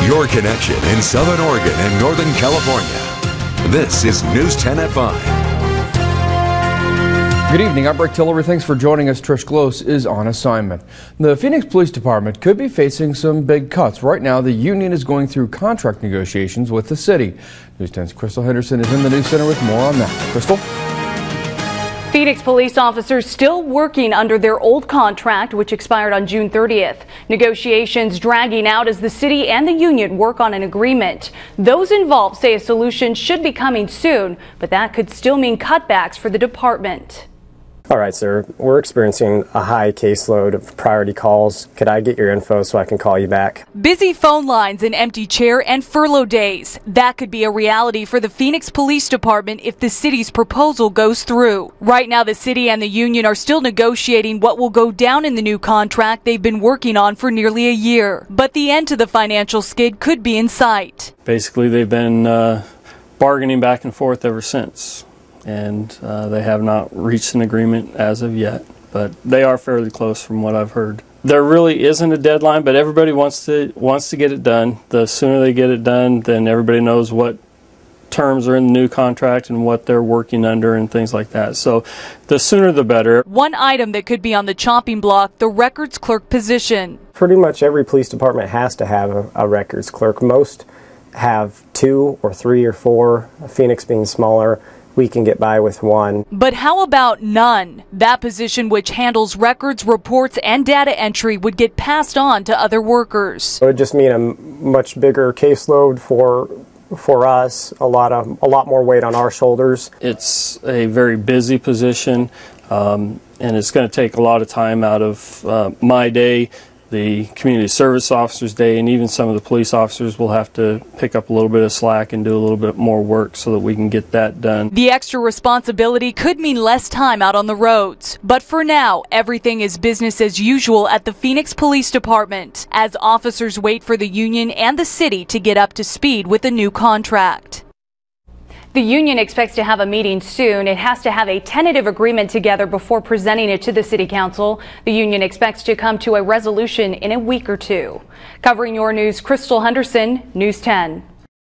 your connection in Southern Oregon and Northern California. This is News 10 at 5. Good evening, I'm Rick Tillery. Thanks for joining us. Trish Close is on assignment. The Phoenix Police Department could be facing some big cuts. Right now, the union is going through contract negotiations with the city. News 10's Krystle Henderson is in the news center with more on that. Krystle? Phoenix police officers still working under their old contract, which expired on June 30th. Negotiations dragging out as the city and the union work on an agreement. Those involved say a solution should be coming soon, but that could still mean cutbacks for the department. All right, sir. We're experiencing a high caseload of priority calls. Could I get your info so I can call you back? Busy phone lines, an empty chair, and furlough days. That could be a reality for the Phoenix Police Department if the city's proposal goes through. Right now, the city and the union are still negotiating what will go down in the new contract they've been working on for nearly a year. But the end to the financial skid could be in sight. Basically, they've been bargaining back and forth ever since. And they have not reached an agreement as of yet, but they are fairly close from what I've heard. There really isn't a deadline, but everybody wants to get it done. The sooner they get it done, then everybody knows what terms are in the new contract and what they're working under and things like that. So the sooner the better. One item that could be on the chopping block, the records clerk position. Pretty much every police department has to have a records clerk. Most have 2 or 3 or 4, Phoenix being smaller. We can get by with 1. But how about none? That position, which handles records, reports, and data entry, would get passed on to other workers. It would just mean a much bigger caseload for us, a lot more weight on our shoulders. It's a very busy position, and it's going to take a lot of time out of my day, the community service officers' day, and even some of the police officers will have to pick up a little bit of slack and do a little bit more work so that we can get that done. The extra responsibility could mean less time out on the roads. But for now, everything is business as usual at the Phoenix Police Department as officers wait for the union and the city to get up to speed with a new contract. The union expects to have a meeting soon. It has to have a tentative agreement together before presenting it to the city council. The union expects to come to a resolution in a week or two. Covering your news, Krystle Henderson, News 10.